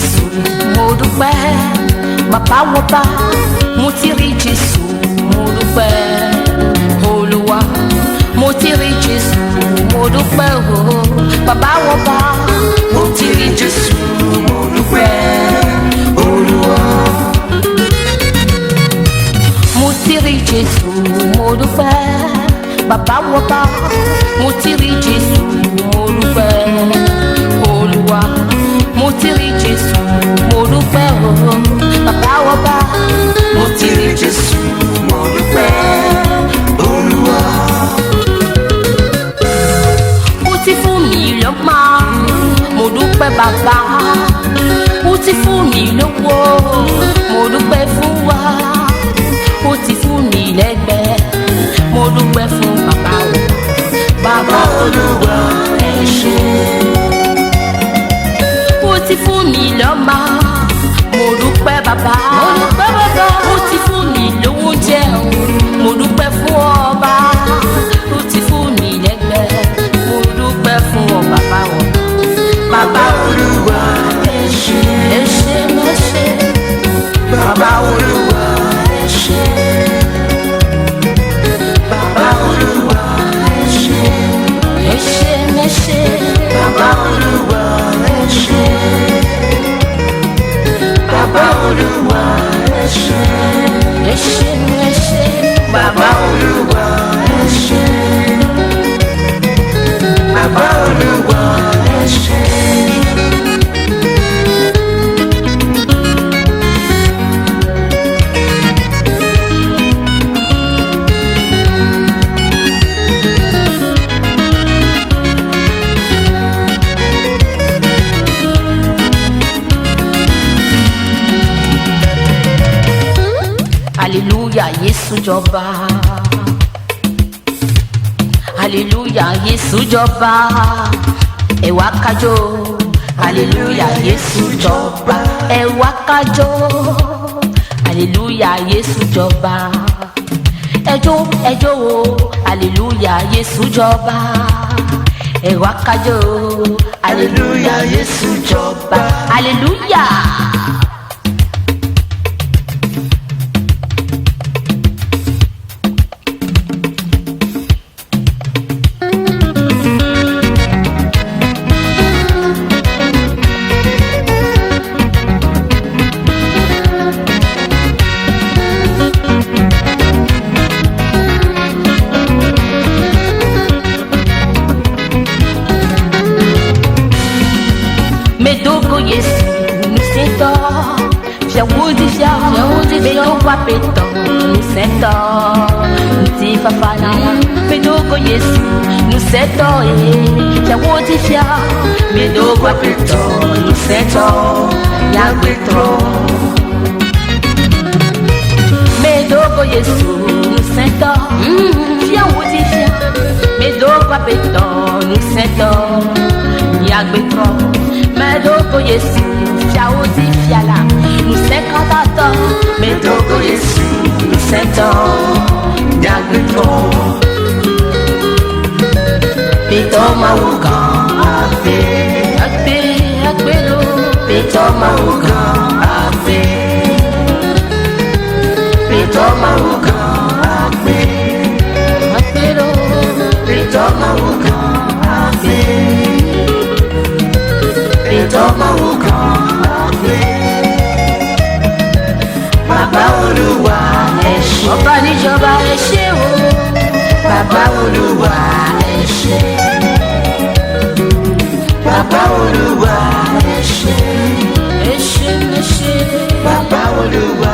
Jésù mo dúpẹ́, bàbá wọba mo ti rí Jésù mo dúpẹ́, Olúwa mo ti rí Jésù mo dúpẹ́ o, bàbá wọba mo ti rí Jésù mo dúpẹ́, Olúwa mo ti rí Jésù mo dúpẹ́, bàbá wọba mo ti rí Jésù mo dúpẹ́, Olúwa mo ti rí Jésù mo dúpẹ́ o, bàbá wọba mo ti rí Jésù mo dúpẹ́, Olúwa ó ti fún mi lọ́mọ mo dúpẹ́ bàbá, ó ti fún mi lówó mo dúpẹ́ fún wa, ó ti fún mi lẹ́gbẹ̀ẹ́ mo dúpẹ́ fún bàbá o, bàbá Olúwa ẹ ṣé. Ó ti fún mi lọ́mọ mo dúpẹ́ bàbá, ó ti fún mi lóúnjẹ o mo dúpẹ́ fún ọba, ó ti fún mi lẹ́gbẹ̀ẹ́ mo dúpẹ́ fún ọ bàbá o, bàbá Olúwa ẹ ṣé, ẹ ṣé ẹ ṣé, bàbá Olúwa ẹ ṣé, bàbá Olúwa ẹ ṣé, ẹ ṣé ẹ ṣé, bàbá Olúwa ẹ ṣé, bàbá Olúwa ẹ ṣé, ẹ ṣé ẹ ṣé, bàbá Olúwa ẹ ṣé, bàbá Olúwa ẹ ṣé. Hallelujah, Jésù jọba. Hallelujah, Jésù jọba. Ẹ wá kájọ. Hallelujah, Jésù jọba. Ẹ wá kájọ. Hallelujah, Jésù jọba. Ẹ jó o. Hallelujah, Jésù jọba. Ẹ wá kájọ. Hallelujah, Jésù jọba. Hallelujah. Medogo Yesu nusento, fiawudi medogo apeto nusento, nti fafana. Medogo Yesu nusento, fiawudi medogo apeto nusento, yagbetro. Medogo Yesu nusento, fiawudi medogo apeto nusento, yagbetro. Medogo Yesu, fiaudi fiala, nous c'est cantateur. Medogo Yesu, nous c'est ton, yagbeto. Pito mauga, akbelo. Pito mauga, Pito mauga, akbelo. Pito mauga, Toma o café. Bàbá Olúwa ẹ ṣé, ọba níjọba ẹ ṣé o. Bàbá Olúwa ẹ ṣé, Bàbá Olúwa ẹ ṣé, ẹ ṣé ẹ ṣé, Bàbá Olúwa.